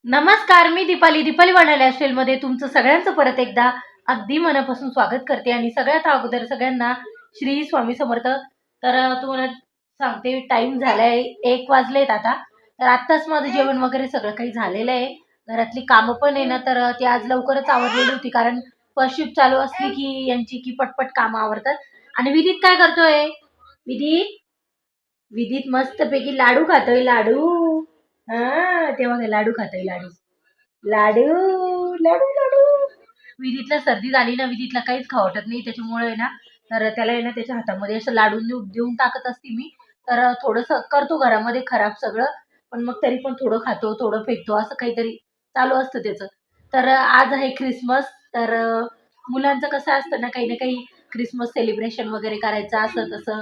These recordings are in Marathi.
नमस्कार, मी दीपाली वाडा लाईफस्टाईलमध्ये तुमचं सगळ्यांचं परत एकदा अगदी मनापासून स्वागत करते आणि सगळ्यात अगोदर सगळ्यांना श्री स्वामी समर्थ. तर तुम्हाला सांगते टाइम झालाय 1 वाजलेत आता. तर आत्ताच माझं जेवण वगैरे सगळं काही झालेलं आहे. घरातली कामं पण आहे ना, तर ती आज लवकरच आवरलेली होती कारण फर्स्ट शिफ्ट चालू असली की यांची की पटपट कामं आवरतात. आणि विदित काय करतोय? विदित विदित मस्तपैकी लाडू खातोय लाडू. तेव्हा काय लाडू खातोय लाडू. लाडू, लाडू, लाडू. विधीतला सर्दी झाली ना, विधीतला काहीच खाऊ वाटत नाही. त्याच्यामुळे आहे ना, तर त्याला आहे ना त्याच्या हातामध्ये असं लाडू देऊन टाकत असते मी. तर थोडंसं करतो घरामध्ये खराब सगळं, पण मग तरी पण थोडं खातो, थोडं फेकतो असं काहीतरी चालू असतं त्याचं. तर आज आहे ख्रिसमस. तर मुलांचं कसं असतं ना, काही ना काही ख्रिसमस सेलिब्रेशन वगैरे करायचं असं तसं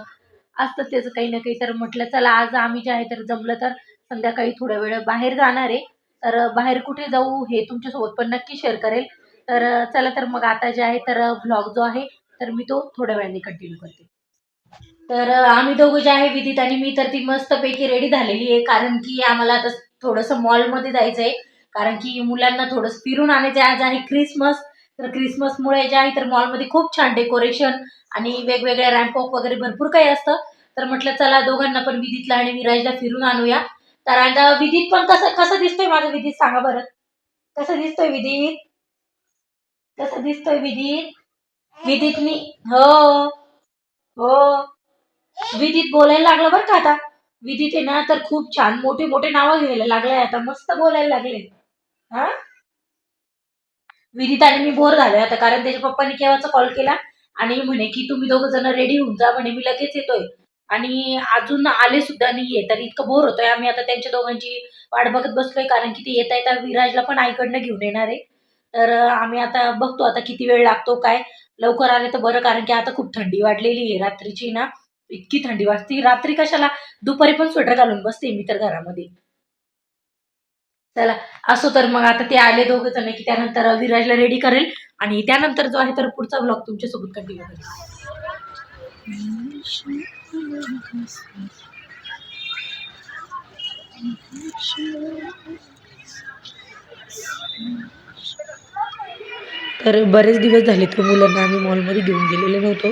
असतं त्याचं काही ना काही. तर म्हटलं चला आज आम्ही जे आहे तर जमलं तर संध्याकाळी थोड्या वेळ बाहेर जाणार आहे. तर बाहेर कुठे जाऊ हे तुमच्यासोबत पण नक्की शेअर करेल. तर चला तर मग आता जे आहे तर व्लॉग जो आहे तर मी तो थोड्या वेळाने कंटिन्यू करते. तर आम्ही दोघं जे आहे विदित आणि मी तर ती मस्तपैकी रेडी झालेली आहे कारण की आम्हाला आता थोडंसं मॉलमध्ये जायचं आहे. कारण की मुलांना थोडंसं फिरून आणायचं आहे. आज आहे ख्रिसमस. तर ख्रिसमसमुळे जे आहे तर मॉलमध्ये खूप छान डेकोरेशन आणि वेगवेगळ्या रॅम्प वॉक वगैरे भरपूर काही असतं. तर म्हटलं चला दोघांना पण विदितला आणि विराजला फिरून आणूया. तर आता विदित पण कसं कसं दिसतोय माझं विदित सांगा बरं. कसं दिसतोय विदित? कसं दिसतोय विदित? विदितनी हो, हो. विदित बोलायला लागलं बरं का आता. विदित आहे ना तर खूप छान मोठे-मोठे नावं घ्यायला लागलाय आता. मस्त बोलायला लागले. हां? विदित आणि मी बोर झालोय आता कारण त्याच्या पप्पांनी केव्हाचा कॉल केला आणि म्हणे की तुम्ही दोघं जण रेडी होऊन जा म्हणे मी लगेच येतोय. आणि अजून आले सुद्धा नाहीये. तर इतकं बोर होतोय आम्ही आता त्यांच्या दोघांची वाट बघत बसलोय कारण की ते येता-येता विराजला पण आईकडनं घेऊन येणार आहे. तर आम्ही आता बघतो आता किती वेळ लागतो काय. लवकर आले तर बरं कारण की आता खूप थंडी वाढलेली आहे. रात्रीची ना इतकी थंडी वाजते. रात्री कशाला दुपारी पण स्वेटर घालून बसते मी तर घरामध्ये. चला असो तर मग आता ते आले दोघं जण की त्यानंतर विराजला रेडी करेल आणि त्यानंतर जो आहे तर पुढचा ब्लॉग तुमच्यासोबत कंटिन्यू करेल. तर बरेच दिवस झाले तर मुलांना आम्ही मॉलमध्ये घेऊन गेलेलो नव्हतो.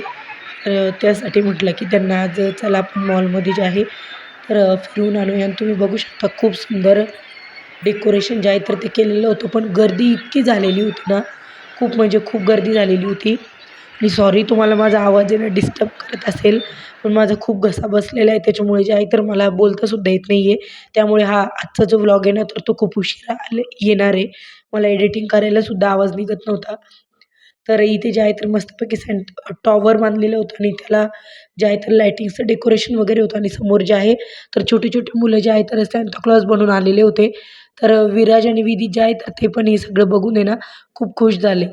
तर त्यासाठी म्हटलं की त्यांना आज चला आपण मॉलमध्ये जे आहे तर फिरवून आणूया आणि तुम्ही बघू शकता खूप सुंदर डेकोरेशन जे आहे तर ते केलेलं होतं. पण गर्दी इतकी झालेली होती ना, खूप म्हणजे खूप गर्दी झालेली होती. आणि सॉरी तुम्हाला माझा आवाज आहे ना डिस्टर्ब करत असेल, पण माझा खूप घसा बसलेला आहे त्याच्यामुळे जे आहे तर मला बोलता सुद्धा येत नाही आहे. त्यामुळे हा आजचा जो व्लॉग आहे ना, तर तो खूप उशिरा येणार आहे. मला एडिटिंग करायला सुद्धा आवाज निघत नव्हता. तर इथे जे आहे तर मस्तपैकी टॉवर बांधलेलं होतं आणि त्याला जे आहे तर लाइटिंगचं डेकोरेशन वगैरे होतं आणि समोर जे आहे तर छोटी-छोटी मुलं जे आहेत तर सांताक्लॉज बनून आलेले होते. तर विराज आणि विदित जे आहेत ते पण हे सगळं बघून आहे ना खूप खुश झाले.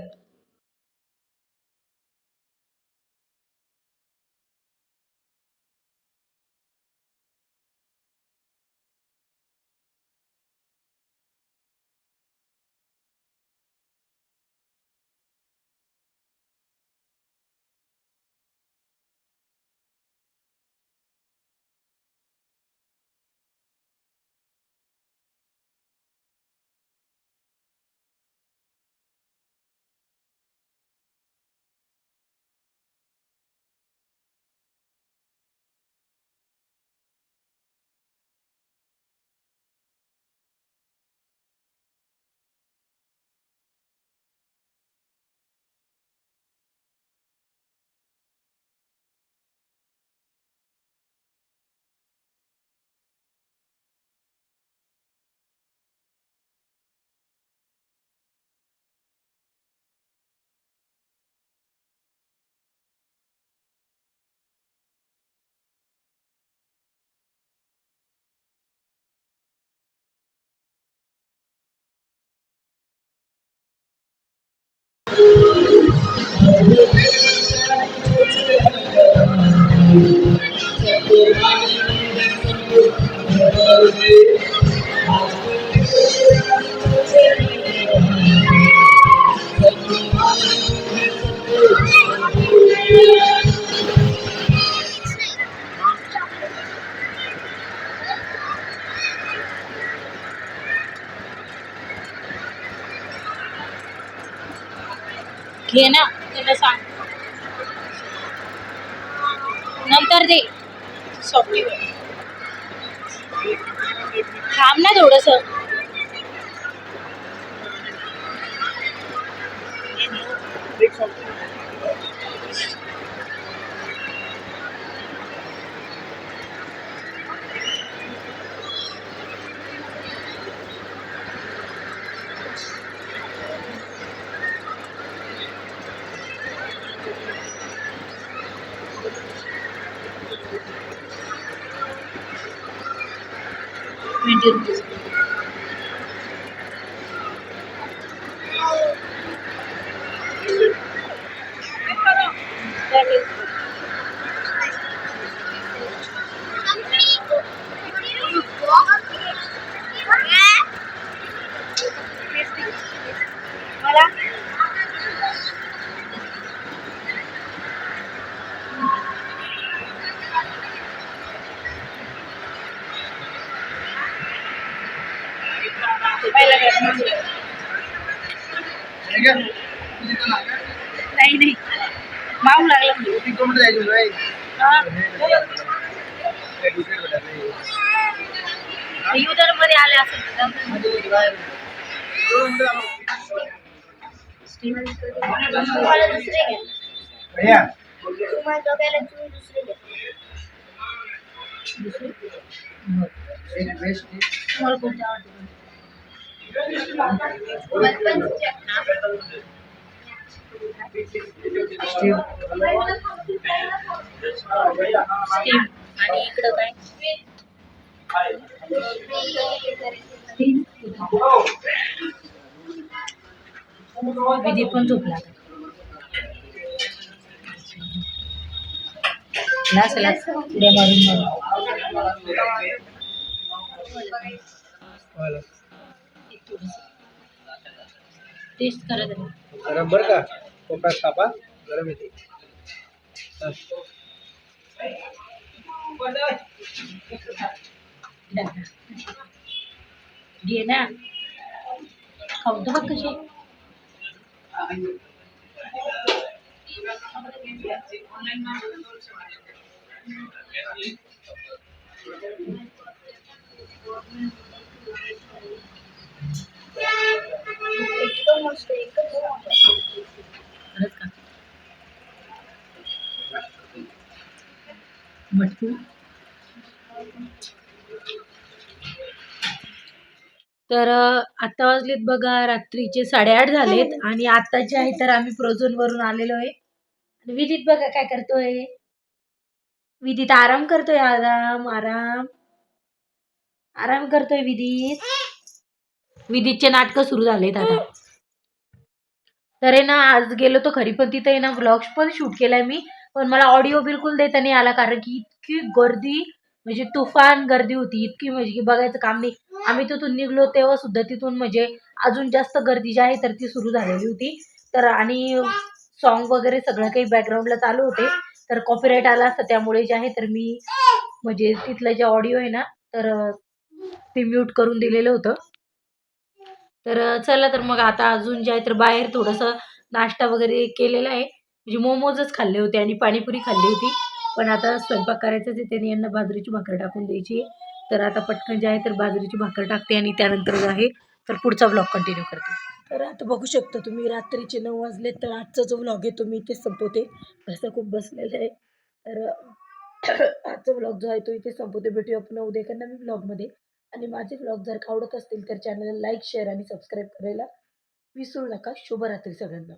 घे ना, त्याला सांग नंतर दे. सॉफ्टवेअर थांब ना थोडस. मला नाही नाही माऊ लागला युदर मध्ये आले असेल. तुम्हाला कोणते आवडते? स्टीम आणि इकडं काय विधी पण झोपला उड्या मारून टेस्ट करा गरम बरं का कोपऱ्यात कापा गरम येते. घे ना खाऊ तर बघ कशी. मटकू तर आता वाजलेत बघा रात्रीचे 8:30 झालेत आणि आता जे आहे तर आम्ही फ्रोझन वरून आलेलो आहे. विदित बघा काय करतोय. विदित आराम करतोय. आराम आराम आराम करतोय विदित. विदितचे नाटक सुरू झालेत आता. तर आहे ना आज गेलो तो खरी पण तिथे ना व्लॉग्स पण शूट केलाय मी पण मला ऑडिओ बिलकुल देता नाही आला कारण की इतकी गर्दी म्हणजे तुफान गर्दी होती इतकी म्हणजे की बघायचं काम नाही. आम्ही तिथून निघलो तेव्हा सुद्धा तिथून म्हणजे अजून जास्त गर्दी जी आहे तर ती सुरू झालेली होती. तर आणि सॉन्ग वगैरे सगळं काही बॅकग्राऊंडला चालू होते तर कॉपीराईट आला असतं त्यामुळे जे आहे तर मी म्हणजे तिथलं जे ऑडिओ आहे ना तर ते म्यूट करून दिलेलं होतं. तर चला तर मग आता अजून जे आहे तर बाहेर थोडंसं नाश्ता वगैरे केलेला आहे म्हणजे मोमोजच खाल्ले होते आणि पाणीपुरी खाल्ली होती. पण आता स्वयंपाक करायचाच आहे त्याने यांना बाजरीची भाकर टाकून द्यायची. तर आता पटकन जे आहे तर बाजरीची भाकर टाकते आणि त्यानंतर जे आहे तर पुढचा व्लॉग कंटिन्यू करते. तर आता बघू शकता तुम्ही रात्रीचे 9 वाजले तर आजचा जो व्लॉग आहे तो मी इथे संपवते. घसा खूप बसलेला आहे तर आजचा व्लॉग जो आहे तो इथे संपवते. भेटूया पुन्हा उद्या एका नवीन व्लॉगमध्ये. आणि माझे व्लॉग जर का आवडत असतील तर चॅनलला लाईक शेअर आणि सबस्क्राईब करायला विसरू नका. शुभरात्री सगळ्यांना.